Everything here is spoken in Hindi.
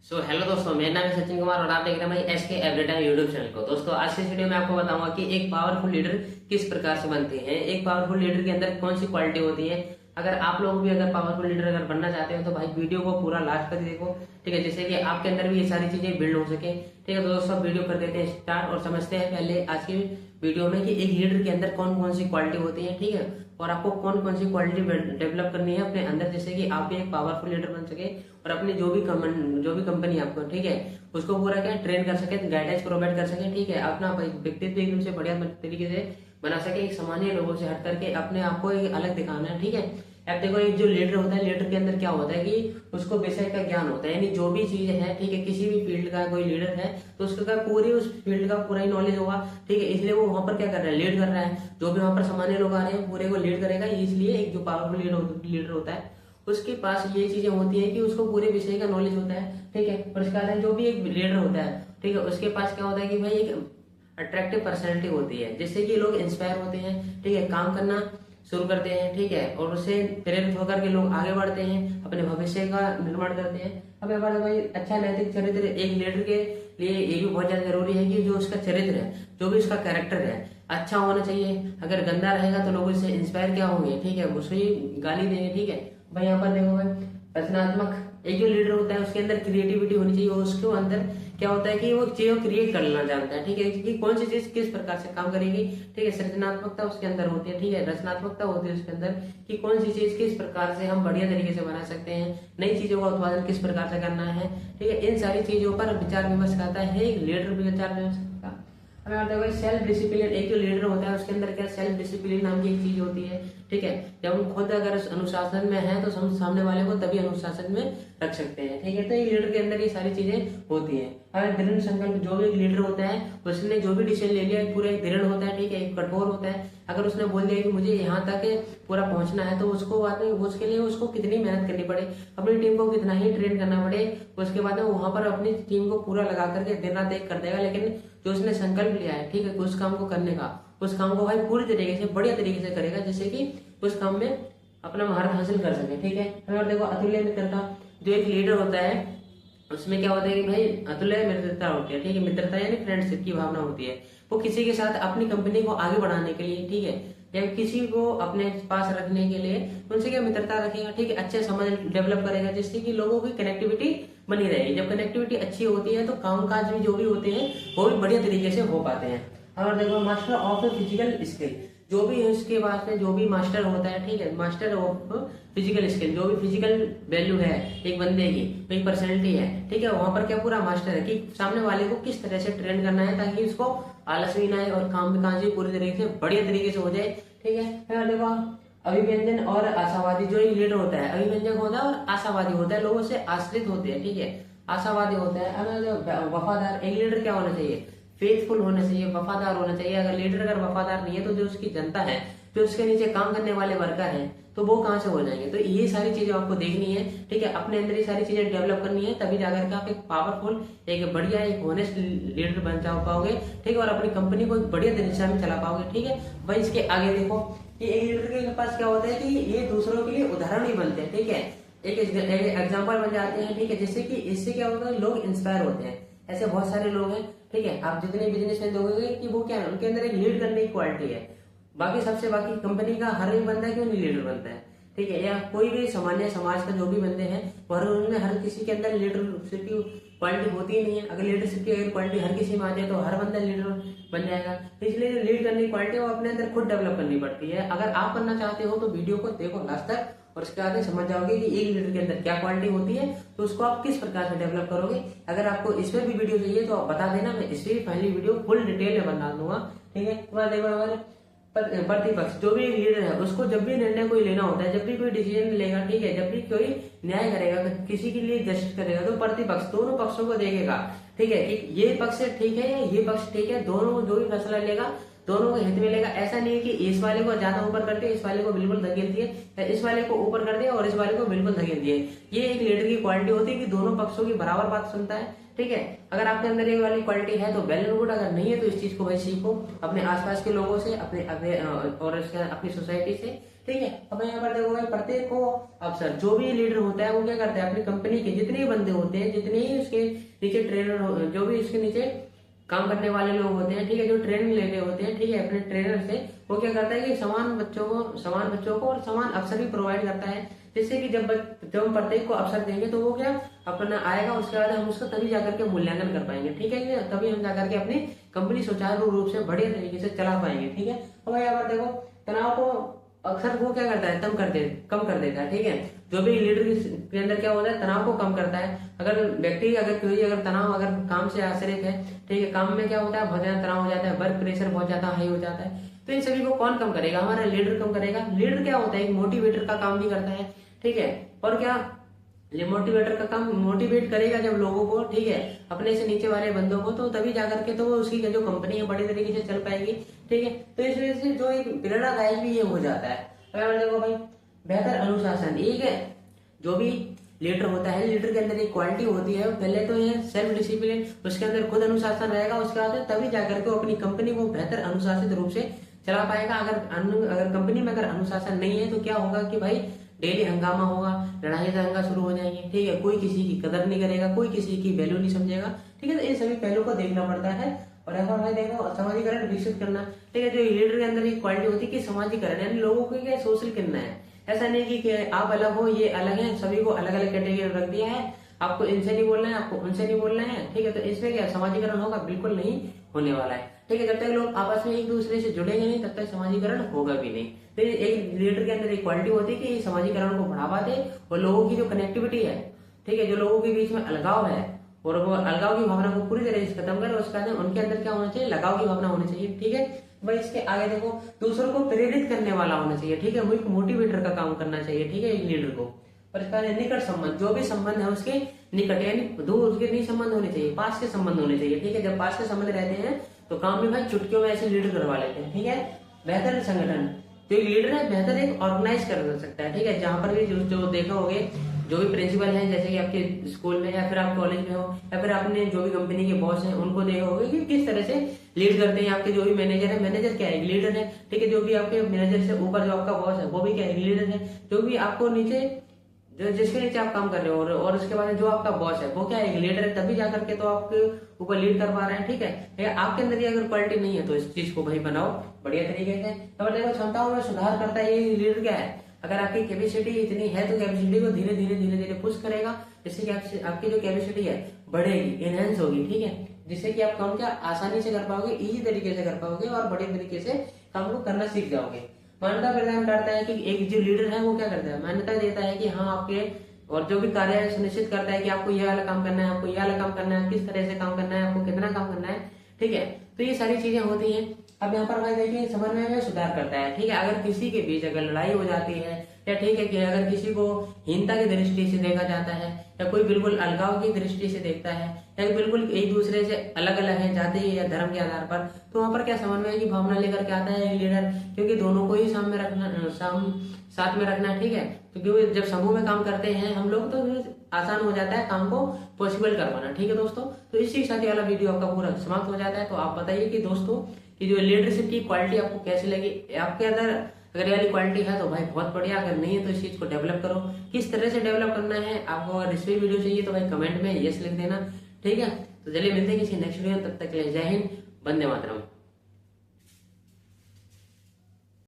हेलो दोस्तों, मेरा नाम है सचिन कुमार और आप देख रहे हैं भाई एसके एवरीटाइम यूट्यूब चैनल को। दोस्तों, आज के इस वीडियो में आपको बताऊंगा कि एक पावरफुल लीडर किस प्रकार से बनते हैं, एक पावरफुल लीडर के अंदर कौन सी क्वालिटी होती है। अगर आप लोग भी अगर पावरफुल लीडर अगर बनना चाहते हो तो भाई वीडियो को पूरा लास्ट तक देखो, ठीक है, जिससे कि आपके अंदर भी ये सारी चीजें बिल्ड हो सके। ठीक है, तो दोस्तों वीडियो कर देते हैं स्टार्ट और समझते हैं पहले आज की वीडियो में कि एक लीडर के अंदर कौन कौन सी क्वालिटी होती है। ठीक है, और आपको कौन कौन सी क्वालिटी डेवलप करनी है अपने अंदर, जिससे कि आप भी एक पावरफुल लीडर बन सके और अपनी जो भी कंपनी आपको, ठीक है, उसको पूरा क्या ट्रेन कर सके, गाइडेंस प्रोवाइड कर सके। ठीक है, अपना व्यक्तित्व एकदम से बढ़िया तरीके से बना सके, एक सामान्य लोगों से हट करके अपने आप को एक अलग दिखाना है। ठीक है, अब देखो एक जो लीडर होता है, लीडर के अंदर क्या होता है कि उसको विषय का ज्ञान होता है, यानी जो भी चीज है, ठीक है, किसी भी फील्ड का कोई लीडर है तो उसका पूरी उस फील्ड का पूरा ही नॉलेज होगा। ठीक है, इसलिए वो वहां पर क्या कर रहा है, लीड कर रहा है। जो भी वहां पर सामान्य लोग आ रहे हैं पूरे को लीड करेगा। इसलिए एक जो पावरफुल लीडर होता है उसके पास ये चीजें होती है कि उसको पूरे विषय का नॉलेज होता है। ठीक है, और इसके बाद जो भी एक लीडर होता है, ठीक है, उसके पास क्या होता है कि भाई एक अट्रैक्टिव पर्सनैलिटी होती है, जिससे कि लोग इंस्पायर होते हैं। ठीक है, काम करना शुरू करते हैं। ठीक है, और उससे प्रेरित होकर के लोग आगे बढ़ते हैं, अपने भविष्य का निर्माण करते हैं। अब हमारा भाई अच्छा नैतिक चरित्र एक लीडर के लिए ये भी बहुत ज्यादा जरूरी है कि जो उसका चरित्र है, जो भी उसका कैरेक्टर है, अच्छा होना चाहिए। अगर गंदा रहेगा तो लोग इससे इंस्पायर क्या होंगे, ठीक है, उसको ही गाली देंगे। ठीक है भाई, यहाँ पर देखो भाई रचनात्मक एक जो लीडर होता है उसके अंदर क्रिएटिविटी होनी चाहिए। उसके अंदर क्या होता है कि वो चीजों क्रिएट कर लेना जानता है। ठीक है, कि कौन सी चीज किस प्रकार से काम करेगी। ठीक है, सृजनात्मकता उसके अंदर होती है। ठीक है, रचनात्मकता होती है उसके अंदर कि कौन सी चीज किस प्रकार से हम बढ़िया तरीके से बना सकते हैं, नई चीजों का उत्पादन किस प्रकार से करना है। ठीक है, इन सारी चीजों पर विचार विमर्श करता है एक लीडर, विचार विमर्श करता है। हमें आता है सेल्फ डिसिप्लिन, एक जो लीडर होता है उसके अंदर क्या सेल्फ डिसिप्लिन नाम की एक चीज होती है। ठीक है, जब हम खुद अगर अनुशासन में है तो हम सामने वाले को तभी अनुशासन में रख सकते हैं। ठीक है, तो एक लीडर के अंदर ये सारी चीजें होती है। अगर दृढ़ संकल्प, जो भी एक लीडर होता है उसने जो भी डिसीजन ले लिया पूरा एक दृढ़ होता है। ठीक है, एक कठोर होता है। अगर उसने बोल दिया कि मुझे यहाँ तक पूरा पहुंचना है तो उसको बाद में उसके लिए उसको कितनी मेहनत करनी पड़े, अपनी टीम को कितना ही ट्रेन करना पड़े, उसके बाद में वहां पर अपनी टीम को पूरा लगा करके दिन रात एक कर देगा। लेकिन जो उसने संकल्प लिया है, ठीक है, उस काम को करने का, उस काम को भाई पूरी तरीके से बढ़िया तरीके से करेगा, जिससे कि उस काम में अपना महारत हासिल कर सके। ठीक है, अगर देखो अतुल्य मित्रता, जो एक लीडर होता है उसमें क्या होता है कि भाई अतुल्य मित्रता होती है। ठीक है, मित्रता यानी फ्रेंडशिप की भावना होती है। वो किसी के साथ अपनी कंपनी को आगे बढ़ाने के लिए, ठीक है, या किसी को अपने पास रखने के लिए उनसे क्या मित्रता रखेगा। ठीक है, अच्छे समझ डेवलप करेगा, जिससे कि लोगों की कनेक्टिविटी बनी रहेगी। जब कनेक्टिविटी अच्छी होती है तो काम काज भी जो भी होते हैं वो भी बढ़िया तरीके से हो पाते हैं। और देखो मास्टर ऑफ फिजिकल स्किल, जो भी है उसके पास में जो भी मास्टर होता है, ठीक है, मास्टर ऑफ फिजिकल स्किल, जो भी फिजिकल वैल्यू है एक बंदे की, कोई पर्सनैलिटी है, ठीक है, वहां पर क्या पूरा मास्टर है कि सामने वाले को किस तरह से ट्रेन करना है ताकि उसको आलस भी ना आए और काम काज भी पूरी तरीके से बढ़िया तरीके से हो जाए। ठीक है, और देखो अभिव्यंजन और आशावादी, जो लीडर होता है अभिव्यंजक होता है और आशावादी होता है, लोगों से आश्रित होते हैं। ठीक है, आशावादी होता है। वफादार, एक लीडर क्या होना चाहिए, फेथफुल होना चाहिए, वफादार होना चाहिए। अगर लीडर अगर वफादार नहीं है तो जो उसकी जनता है, जो उसके नीचे काम करने वाले वर्कर हैं, तो वो कहां से हो जाएंगे। तो ये सारी चीजें आपको देखनी है। ठीक है, अपने अंदर ये सारी चीजें डेवलप करनी है, तभी जाकर के आप एक पावरफुल, एक बढ़िया, एक होनेस्ट लीडर बन जा पाओगे। ठीक है, और अपनी कंपनी को एक बढ़िया दिशा में चला पाओगे। ठीक है भाई, इसके आगे देखो कि एक लीडर के पास क्या होता है कि ये दूसरों के लिए उदाहरण ही बनते हैं। ठीक है, एक एग्जाम्पल बन जाते हैं। ठीक है, जिससे कि इससे क्या होता है, लोग इंस्पायर होते हैं। ऐसे बहुत सारे लोग हैं। ठीक है, आप जितने बिजनेस में देखोगे कि वो क्या है, उनके अंदर एक लीड करने की क्वालिटी है। बाकी कंपनी का हर एक बंदा क्यों नहीं लीडर बनता है। ठीक है, या कोई भी सामान्य समाज का जो भी बंदे हैं और उनमें हर किसी के अंदर लीडरशिप की क्वालिटी होती ही नहीं है। अगर लीडरशिप की अगर क्वालिटी हर किसी में आ जाए तो हर बंदा लीडर बन जाएगा। तो इसलिए जो लीड करने की क्वालिटी है वो अपने अंदर खुद डेवलप करनी पड़ती है। अगर आप करना चाहते हो तो वीडियो को देखो लास्ट तक और उसके बाद समझ जाओगे कि एक लीडर के अंदर क्या क्वालिटी होती है, तो उसको आप किस प्रकार से डेवलप करोगे। अगर आपको इसमें भी वीडियो चाहिए तो आप बता देना, मैं इससे भी फाइनली वीडियो फुल डिटेल में बना दूंगा। ठीक है, तो देखो अगर प्रतिपक्ष, जो भी लीडर है, उसको जब भी निर्णय कोई लेना होता है, जब भी कोई डिसीजन लेगा, ठीक है, जब भी कोई न्याय करेगा, किसी के लिए जस्टिस करेगा, तो प्रतिपक्ष दोनों पक्षों को देखेगा। ठीक है, कि ये पक्ष ठीक है या ये पक्ष ठीक है, दोनों जो भी फैसला लेगा दोनों को हित में लेगा। ऐसा नहीं है कि इस वाले को ज्यादा ऊपर कर दिया, इस वाले को बिल्कुल धकेल दिए, या इस वाले को ऊपर कर दिया और इस वाले को बिल्कुल धकेल दिए। ये एक लीडर की क्वालिटी होती है कि दोनों पक्षों की बराबर बात सुनता है। ठीक है, अगर आपके अंदर ये वाली क्वालिटी है तो वेल एंड गुड, अगर नहीं है तो इस चीज को भाई सीखो अपने आसपास के लोगों से, अपने और अपनी सोसाइटी से। ठीक है, अब यहाँ पर देखो भाई प्रत्येक को अफसर, जो भी लीडर होता है वो क्या करता है, अपनी कंपनी के जितने बंदे होते हैं, जितने ही उसके नीचे ट्रेनर, जो भी इसके नीचे काम करने वाले लोग होते हैं, ठीक है, जो ट्रेनिंग लेने होते हैं, ठीक है, अपने ट्रेनर से, वो क्या करता है कि समान बच्चों को और समान अवसर भी प्रोवाइड करता है, जिससे कि जब हम प्रत्येक को अवसर देंगे तो वो क्या अपना आएगा, उसके बाद हम उसका तभी जाकर के मूल्यांकन कर पाएंगे, ठीक है, तभी हम जाकर के अपनी कंपनी सुचारू रूप से बढ़िया तरीके से चला पाएंगे, ठीक है। तो भाई यहाँ पर देखो तनाव को अक्सर वो क्या करता है, कम कर देता है, ठीक है। जो भी लीडर के अंदर क्या होता है, तनाव को कम करता है। अगर व्यक्ति अगर तनाव अगर काम से आश्रित है, ठीक है, काम में क्या होता है, बहुत ज्यादा तनाव हो जाता है, वर्क प्रेशर बहुत ज्यादा हाई हो जाता है, तो इन सभी को कौन कम करेगा, हमारा लीडर कम करेगा। लीडर क्या होता है, एक मोटिवेटर का काम भी करता है, ठीक है। और क्या मोटिवेटर का काम मोटिवेट करेगा जब लोगों को, ठीक है, अपने से नीचे वाले बंदों को, तो तभी जाकर के तो उसकी जो कंपनी है बड़ी तरीके से चल पाएगी, ठीक है। तो इस वजह से जो एक प्रेरणादायक भी ये हो जाता है। अगर देखो भाई बेहतर अनुशासन, एक है जो भी लीडर होता है, लीडर के अंदर एक क्वालिटी होती है, पहले तो है सेल्फ डिसिप्लिन, उसके अंदर खुद अनुशासन रहेगा, उसके बाद तभी जाकर के वो अपनी कंपनी को बेहतर अनुशासित रूप से चला पाएगा। अगर कंपनी में अगर अनुशासन नहीं है तो क्या होगा कि भाई डेली हंगामा होगा, लड़ाई दंगा शुरू हो जाएंगे, ठीक है, कोई किसी की कदर नहीं करेगा, कोई किसी की वैल्यू नहीं समझेगा, ठीक है। तो इन सभी पहलू को देखना पड़ता है। और ऐसा भाई देखो समाजीकरण विकसित करना, ठीक है, जो लीडर के अंदर एक क्वालिटी होती है कि समाजीकरण, यानी लोगों को क्या सोशल करना है। ऐसा नहीं कि आप अलग हो ये अलग है, सभी को अलग अलग कैटेगरी रख दिया है, आपको इनसे नहीं बोलना है, आपको उनसे नहीं बोलना है, ठीक है। तो इसमें क्या समाजीकरण होगा, बिल्कुल नहीं होने वाला है, ठीक है। जब तक लोग आपस में एक दूसरे से जुड़ेंगे नहीं तब तक समाजीकरण होगा भी नहीं। तो एक लीडर के अंदर एक क्वालिटी होती है कि समाजीकरण को बढ़ावा दे और लोगों की जो कनेक्टिविटी है, ठीक है, जो लोगों के बीच में अलगाव है और वो अलगाव की भावना को पूरी तरह से खत्म करे, उसके बाद उनके अंदर क्या होना चाहिए, लगाव की भावना होनी चाहिए, ठीक है। भाई इसके आगे देखो दूसरों को प्रेरित करने वाला होना चाहिए, ठीक है, वो एक मोटिवेटर का काम करना चाहिए, ठीक है, एक लीडर को। और इसका निकट संबंध, जो भी संबंध है उसके निकट, यानी दूर उसके नहीं संबंध होने चाहिए, पास के संबंध होने चाहिए, ठीक है। जब पास के संबंध रहते हैं तो काम भी भाई चुटकियों में ऐसे लीडर करवा लेते हैं, ठीक है। बेहतर संगठन, जो एक लीडर है बेहतर एक ऑर्गेनाइज कर सकता है, ठीक है। जहां पर भी जो देखा होगे जो भी प्रिंसिपल हैं, जैसे कि आपके स्कूल में या फिर आप कॉलेज में हो या फिर आपने जो भी कंपनी के बॉस हैं उनको देखा होगा कि किस तरह से लीड करते हैं। आपके जो भी मैनेजर है, मैनेजर क्या है, एक लीडर है, ठीक है। जो भी आपके मैनेजर से ऊपर जो आपका बॉस है वो भी क्या है, लीडर है। जो भी आपको नीचे जो जिसके नीचे आप काम कर रहे हो और उसके बाद जो आपका बॉस है वो क्या है, एक लीडर है, तभी जाकर के तो आपके ऊपर लीड कर पा रहे हैं, ठीक है। आपके अंदर ये अगर क्वालिटी नहीं है तो इस चीज को भाई बनाओ बढ़िया तरीके से। तो देखो क्षमताओं में सुधार करता है ये लीडर क्या है, अगर आपकी कैपेसिटी इतनी है तो कैपेसिटी को धीरे धीरे पुश करेगा, जिससे कि आपकी जो कैपेसिटी है बढ़ेगी, एनहेंस होगी, ठीक है, जिससे कि आप काम क्या आसानी से कर पाओगे, इजी तरीके से कर पाओगे और बड़े तरीके से काम को करना सीख जाओगे। मान्यता प्रदान करता है कि एक जो लीडर है वो क्या करता है, मान्यता देता है कि हाँ आपके और जो भी कार्य है सुनिश्चित करता है कि आपको यह वाला काम करना है, आपको यह वाला काम करना है, किस तरह से काम करना है, आपको कितना काम करना है, ठीक है। तो ये सारी चीजें होती हैं। अब यहाँ पर भाई देखिए समन्वय में सुधार करता है, ठीक है। अगर किसी के बीच अगर लड़ाई हो जाती है या ठीक है कि अगर किसी को हीनता की दृष्टि से देखा जाता है या कोई बिल्कुल अलगाव की दृष्टि से देखता है या बिल्कुल एक दूसरे से अलग अलग है जाति या धर्म के आधार पर, तो वहां पर क्या समन्वय की भावना लेकर के आता है लीडर, क्योंकि दोनों को ही साथ में रखना, ठीक है। तो क्योंकि जब समूह में काम करते हैं हम लोग तो आसान हो जाता है काम को पॉसिबल करवाना, ठीक है दोस्तों। तो इसी के साथ ये वाला वीडियो आपका पूरा समाप्त हो जाता है। तो आप बताइए कि दोस्तों कि जो लीडरशिप की क्वालिटी आपको कैसी लगी, आपके अंदर अगर ये वाली क्वालिटी है तो भाई बहुत बढ़िया, अगर नहीं है तो इस चीज को डेवलप करो। किस तरह से डेवलप करना है आपको, अगर इस पे वीडियो चाहिए तो भाई कमेंट में यस लिख देना, ठीक है। तो चलिए मिलते हैं किसी नेक्स्ट वीडियो, तब तक के लिए जय हिंद, वंदे मातरम।